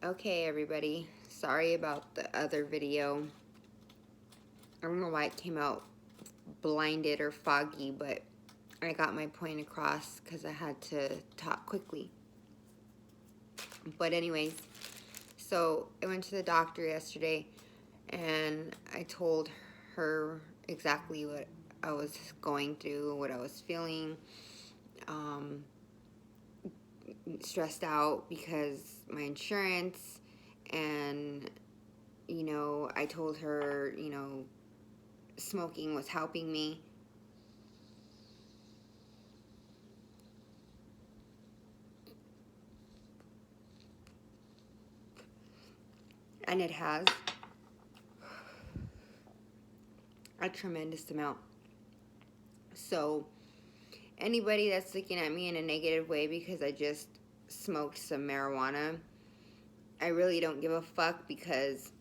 Okay, everybody. Sorry about the other video. I don't know why it came out blinded or foggy, but I got my point across because I had to talk quickly. But anyways, so I went to the doctor yesterday and I told her exactly what I was going through, what I was feeling. Stressed out because my insurance, and I told her smoking was helping me, and it has a tremendous amount. So anybody that's looking at me in a negative way because I just smoked some marijuana, I really don't give a fuck, because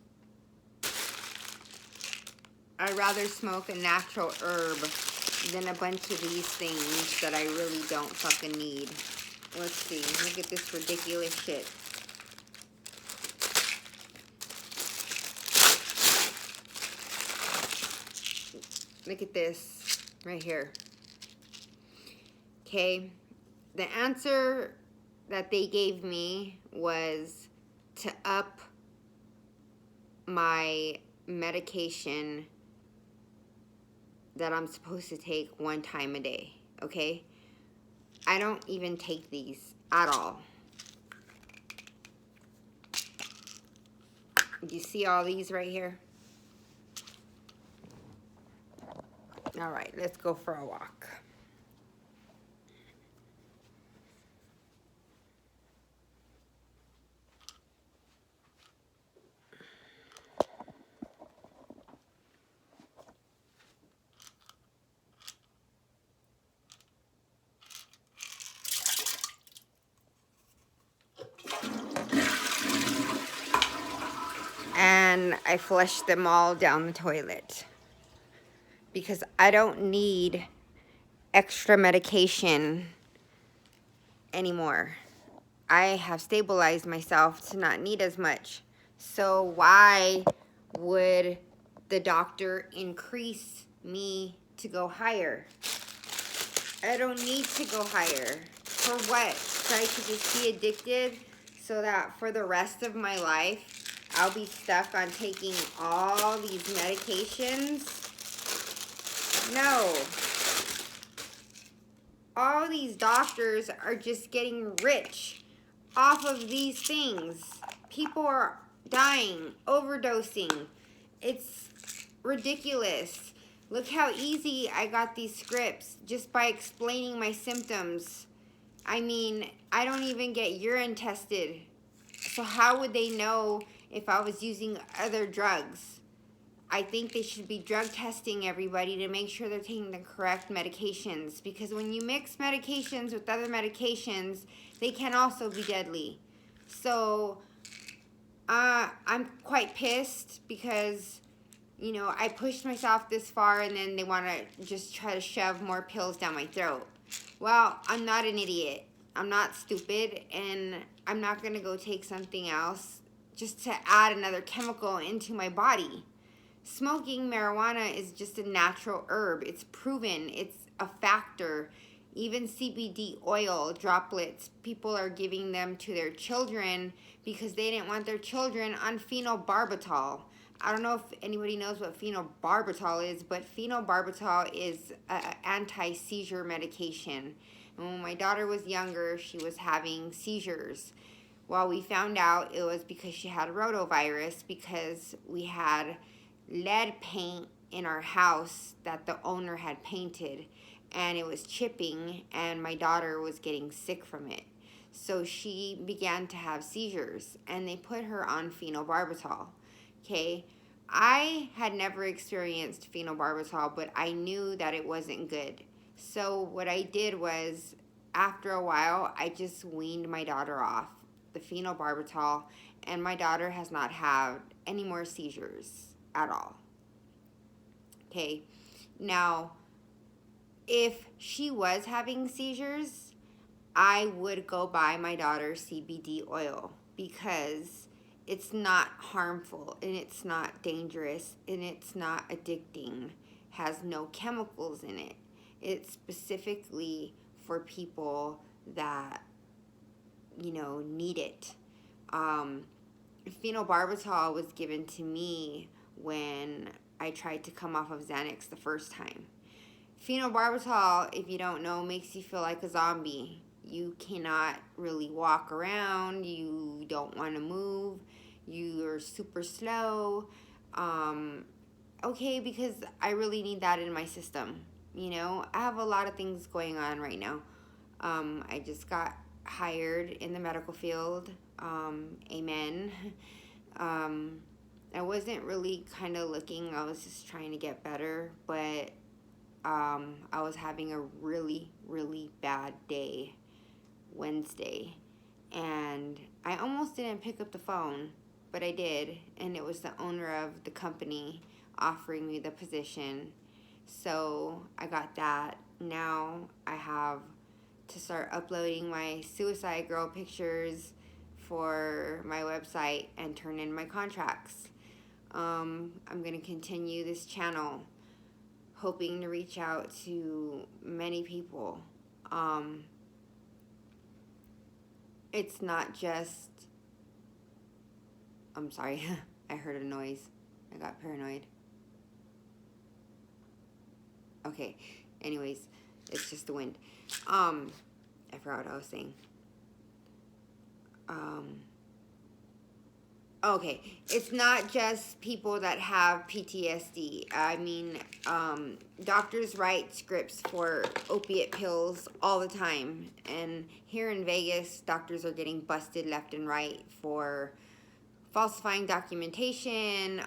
I'd rather smoke a natural herb than a bunch of these things that I really don't fucking need. Let's see. Look at this ridiculous shit. Look at this right here. Okay. The answer that they gave me was to up my medication that I'm supposed to take one time a day. Okay? I don't even take these at all. Do you see all these right here? All right, let's go for a walk. And I flushed them all down the toilet because I don't need extra medication anymore. I have stabilized myself to not need as much. So why would the doctor increase me to go higher? I don't need to go higher. For what? So I could just be addicted so that for the rest of my life I'll be stuck on taking all these medications? No. All these doctors are just getting rich off of these things. People are dying, overdosing. It's ridiculous. Look how easy I got these scripts just by explaining my symptoms. I mean, I don't even get urine tested. So how would they know if I was using other drugs? I think they should be drug testing everybody to make sure they're taking the correct medications, because when you mix medications with other medications, they can also be deadly. So I'm quite pissed because I pushed myself this far and then they want to just try to shove more pills down my throat. Well, I'm not an idiot. I'm not stupid, and I'm not going to go take something else just to add another chemical into my body. Smoking marijuana is just a natural herb. It's proven. It's a factor. Even CBD oil droplets, people are giving them to their children because they didn't want their children on phenobarbital. I don't know if anybody knows what phenobarbital is, but phenobarbital is an anti-seizure medication. And when my daughter was younger, she was having seizures. Well, we found out it was because she had rotavirus, because we had lead paint in our house that the owner had painted, and it was chipping, and my daughter was getting sick from it. So she began to have seizures, and they put her on phenobarbital. Okay, I had never experienced phenobarbital, but I knew that it wasn't good. So what I did was, after a while, I just weaned my daughter off the phenobarbital, and my daughter has not had any more seizures at all. Okay, now if she was having seizures, I would go buy my daughter CBD oil, because it's not harmful, and it's not dangerous, and it's not addicting, has no chemicals in it. It's specifically for people that, need it. Um, Phenobarbital was given to me when I tried to come off of Xanax the first time. Phenobarbital, if you don't know, makes you feel like a zombie. You cannot really walk around. You don't want to move. You're super slow. Okay, because I really need that in my system. I have a lot of things going on right now. I just got hired in the medical field. Amen. I wasn't really kind of looking. I was just trying to get better, but I was having a really, really bad day Wednesday, and I almost didn't pick up the phone, but I did, and it was the owner of the company offering me the position. So I got that. Now I have to start uploading my Suicide Girl pictures for my website and turn in my contracts. I'm going to continue this channel, hoping to reach out to many people. It's not just... I'm sorry, I heard a noise. I got paranoid. Okay, anyways, it's just the wind. I forgot what I was saying. Okay, it's not just people that have PTSD. I mean, doctors write scripts for opiate pills all the time. And here in Vegas, doctors are getting busted left and right for falsifying documentation,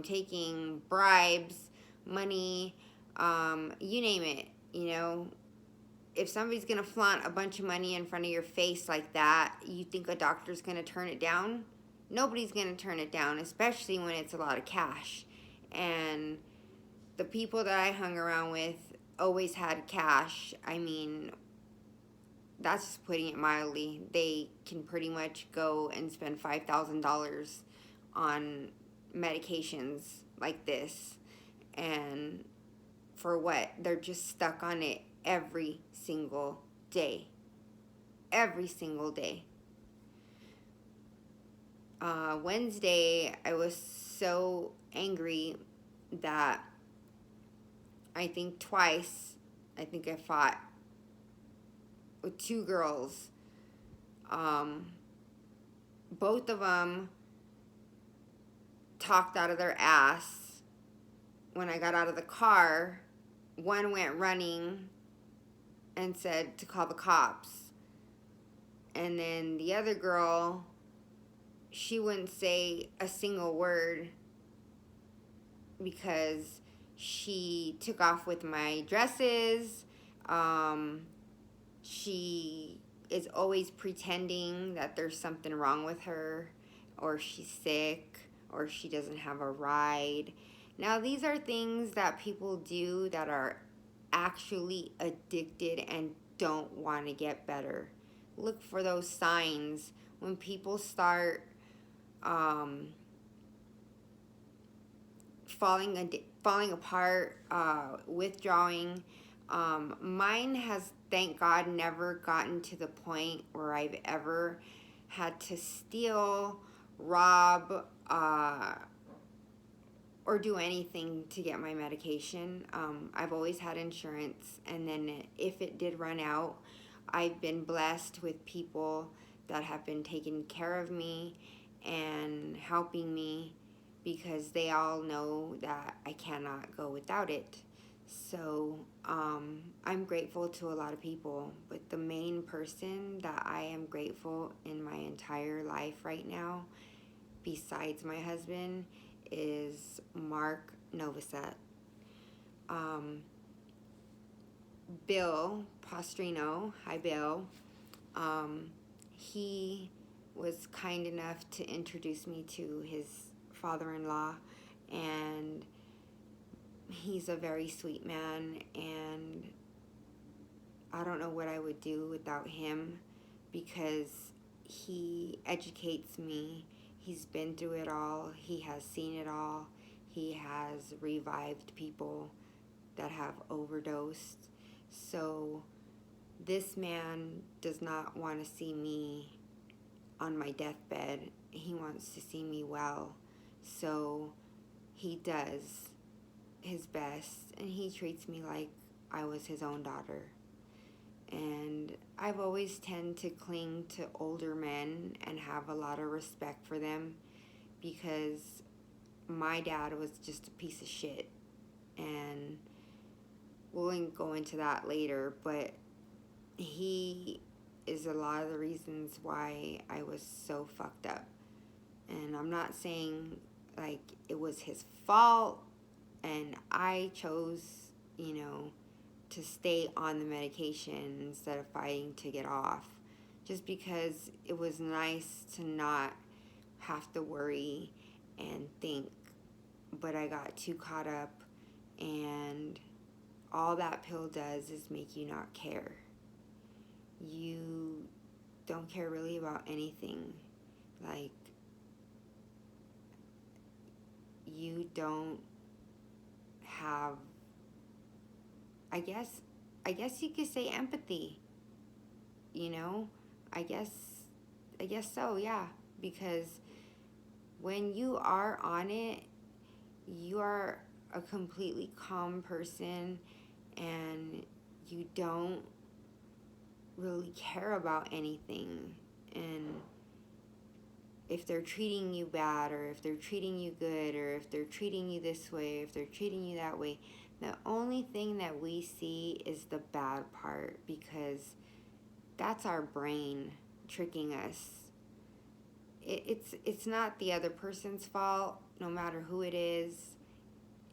taking bribes, money, you name it. If somebody's going to flaunt a bunch of money in front of your face like that, you think a doctor's going to turn it down? Nobody's going to turn it down, especially when it's a lot of cash. And the people that I hung around with always had cash. I mean, that's just putting it mildly. They can pretty much go and spend $5,000 on medications like this. And for what? They're just stuck on it every single day. Every single day. Wednesday, I was so angry that I think twice, I fought with two girls. Both of them talked out of their ass. When I got out of the car, one went running and said to call the cops. And then the other girl, she wouldn't say a single word because she took off with my dresses. She is always pretending that there's something wrong with her, or she's sick, or she doesn't have a ride. Now, these are things that people do that are actually addicted and don't want to get better. Look for those signs when people start falling apart, withdrawing. Mine has, thank God, never gotten to the point where I've ever had to steal, rob, or do anything to get my medication. I've always had insurance, and then if it did run out, I've been blessed with people that have been taking care of me and helping me, because they all know that I cannot go without it. So I'm grateful to a lot of people, but the main person that I am grateful in my entire life right now, besides my husband, is Mark Novosad. Bill Postrino, hi Bill, he was kind enough to introduce me to his father-in-law, and he's a very sweet man, and I don't know what I would do without him, because he educates me, He's been through it all. He has seen it all. He has revived people that have overdosed. So this man does not want to see me on my deathbed. He wants to see me well. So he does his best, and he treats me like I was his own daughter. And I've always tend to cling to older men and have a lot of respect for them, because my dad was just a piece of shit. And we'll go into that later, but he is a lot of the reasons why I was so fucked up. And I'm not saying like it was his fault and I chose, to stay on the medication instead of fighting to get off. Just because it was nice to not have to worry and think. But I got too caught up, and all that pill does is make you not care. You don't care really about anything. Like, you don't have, I guess you could say empathy. I guess so, yeah. Because when you are on it, you are a completely calm person, and you don't really care about anything. And if they're treating you bad, or if they're treating you good, or if they're treating you this way, if they're treating you that way, the only thing that we see is the bad part, because that's our brain tricking us. It's not the other person's fault, no matter who it is.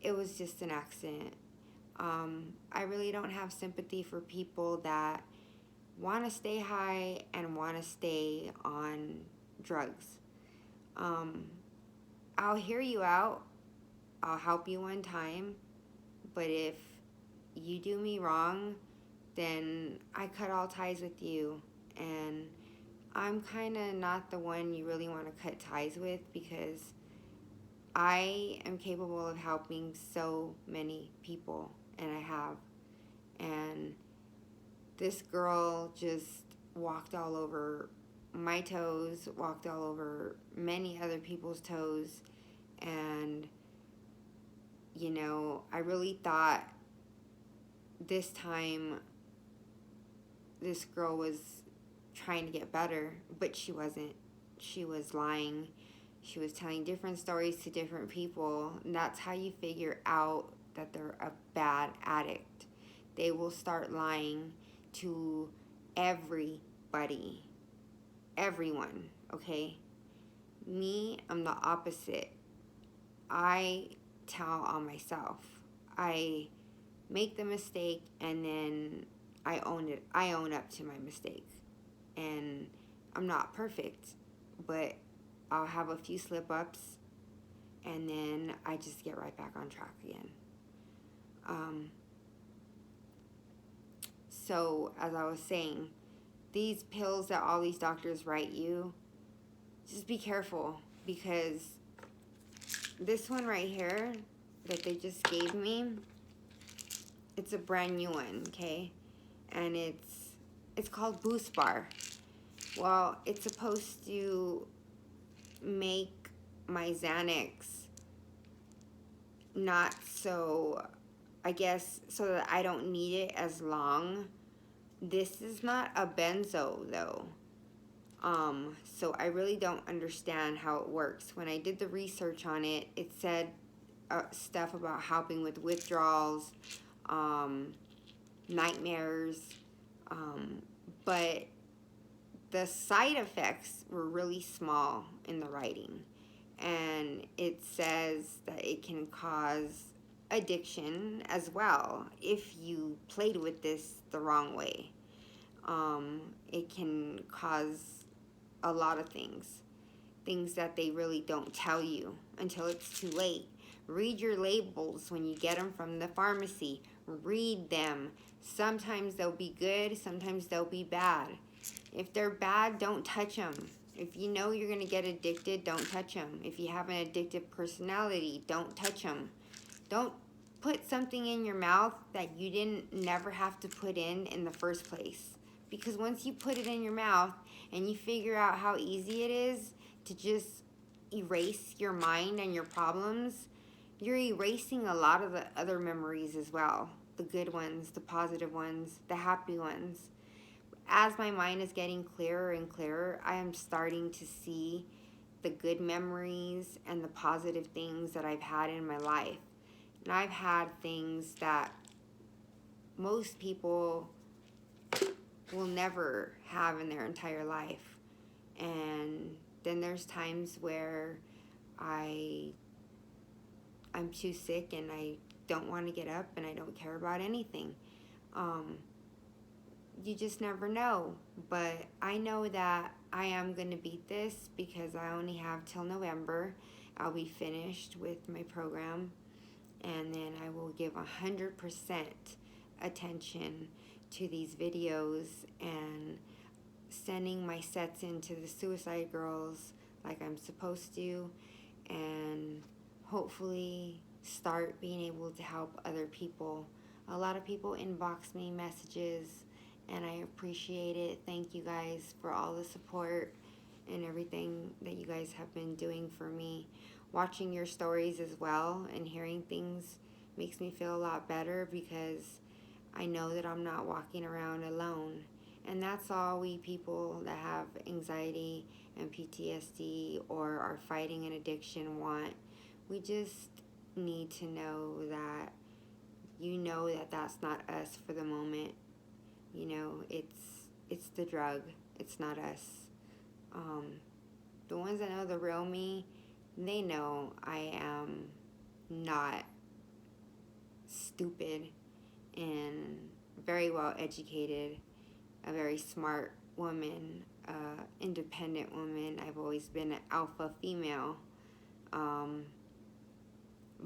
It was just an accident. I really don't have sympathy for people that want to stay high and want to stay on drugs. I'll hear you out. I'll help you one time. But if you do me wrong, then I cut all ties with you. And I'm kind of not the one you really want to cut ties with, because I am capable of helping so many people, and I have. And this girl just walked all over my toes, walked all over many other people's toes, and I really thought this time this girl was trying to get better, but she wasn't. She was lying. She was telling different stories to different people, and that's how you figure out that they're a bad addict. They will start lying to everybody. Everyone, okay? Me, I'm the opposite. I tell on myself. I make the mistake, and then I own it. I own up to my mistake. And I'm not perfect, but I'll have a few slip-ups, and then I just get right back on track again. So, as I was saying, these pills that all these doctors write you, just be careful, because this one right here that they just gave me, it's a brand new one, okay? And it's called Boost Bar. Well, it's supposed to make my Xanax not so, I guess, so that I don't need it as long. This is not a benzo, though. So I really don't understand how it works. When I did the research on it, it said stuff about helping with withdrawals, nightmares, but the side effects were really small in the writing. And it says that it can cause addiction as well if you played with this the wrong way. It can cause a lot of things that they really don't tell you until it's too late. Read your labels when you get them from the pharmacy. Read them. Sometimes they'll be good, sometimes they'll be bad. If they're bad, don't touch them. If you know you're going to get addicted, don't touch them. If you have an addictive personality, don't touch them. Don't put something in your mouth that you didn't never have to put in the first place. Because once you put it in your mouth and you figure out how easy it is to just erase your mind and your problems, you're erasing a lot of the other memories as well. The good ones, the positive ones, the happy ones. As my mind is getting clearer and clearer, I am starting to see the good memories and the positive things that I've had in my life. And I've had things that most people will never have in their entire life. And then there's times where I'm too sick and I don't want to get up and I don't care about anything. You just never know. But I know that I am going to beat this because I only have till November. I'll be finished with my program, and then I will give 100% attention to these videos and sending my sets into the Suicide Girls like I'm supposed to, and hopefully start being able to help other people. A lot of people inbox me messages, and I appreciate it. Thank you guys for all the support and everything that you guys have been doing for me. Watching your stories as well and hearing things makes me feel a lot better because I know that I'm not walking around alone. And that's all we people that have anxiety and PTSD or are fighting an addiction want. We just need to know that that's not us for the moment. It's the drug. It's not us. The ones that know the real me, they know I am not stupid and very well educated, a very smart woman, independent woman. I've always been an alpha female,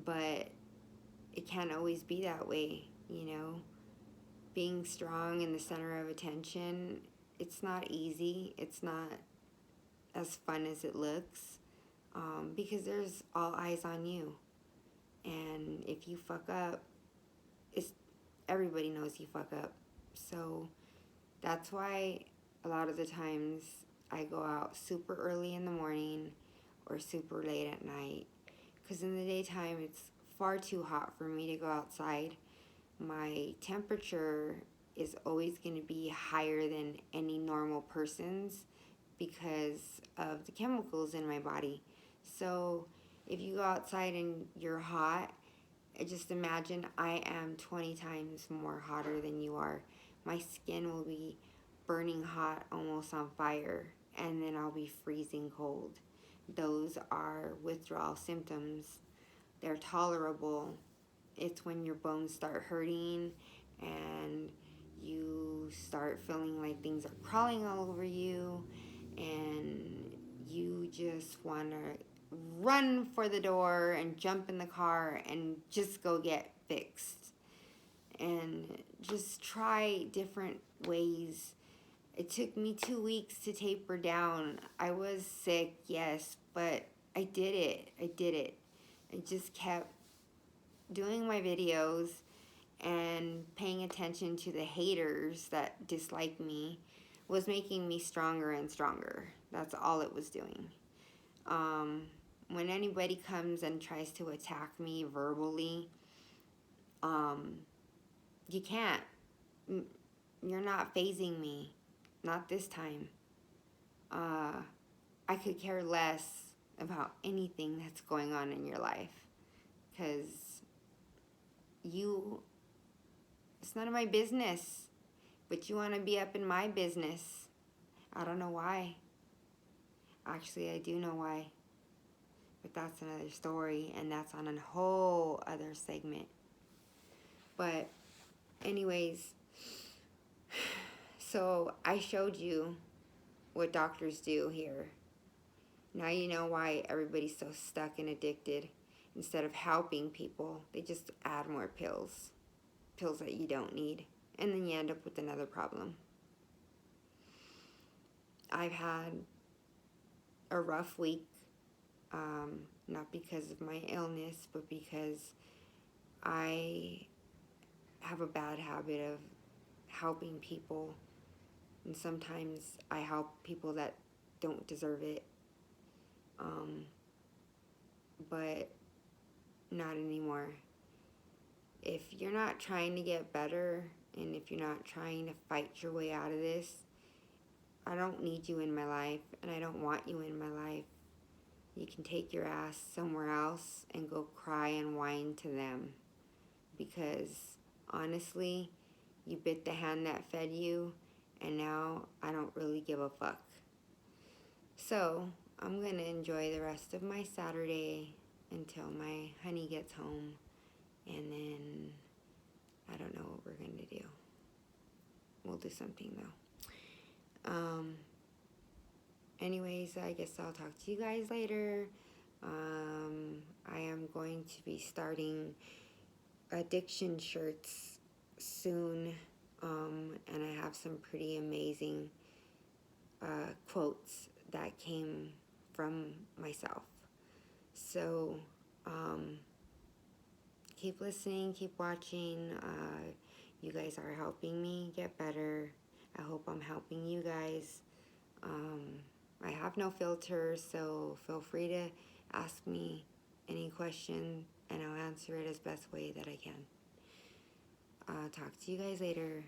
but it can't always be that way, Being strong in the center of attention, it's not easy. It's not as fun as it looks, because there's all eyes on you. And if you fuck up, everybody knows you fuck up. So that's why a lot of the times I go out super early in the morning or super late at night. Because in the daytime, it's far too hot for me to go outside. My temperature is always going to be higher than any normal person's because of the chemicals in my body. So if you go outside and you're hot, just imagine I am 20 times more hotter than you are. My skin will be burning hot, almost on fire, and then I'll be freezing cold. Those are withdrawal symptoms. They're tolerable. It's when your bones start hurting and you start feeling like things are crawling all over you and you just want to run for the door and jump in the car and just go get fixed. And just try different ways. It took me 2 weeks to taper down. I was sick, yes, but I did it. I just kept doing my videos and paying attention to the haters that dislike me was making me stronger and stronger. That's all it was doing. When anybody comes and tries to attack me verbally, you can't. You're not phasing me. Not this time. I could care less about anything that's going on in your life. Because it's none of my business. But you want to be up in my business. I don't know why. Actually, I do know why. But that's another story, and that's on a whole other segment. But anyways, so I showed you what doctors do here. Now you know why everybody's so stuck and addicted. Instead of helping people, they just add more pills that you don't need, and then you end up with another problem. I've had a rough week. Not because of my illness, but because I have a bad habit of helping people. And sometimes I help people that don't deserve it. But not anymore. If you're not trying to get better, and if you're not trying to fight your way out of this, I don't need you in my life, and I don't want you in my life. You can take your ass somewhere else and go cry and whine to them. Because honestly, you bit the hand that fed you, and now I don't really give a fuck. So I'm going to enjoy the rest of my Saturday until my honey gets home, and then I don't know what we're going to do. We'll do something though. Anyways, I guess I'll talk to you guys later. I am going to be starting addiction shirts soon, and I have some pretty amazing quotes that came from myself. So keep listening, keep watching. You guys are helping me get better. I hope I'm helping you guys. I have no filter, so feel free to ask me any question, and I'll answer it as best way that I can. Talk to you guys later.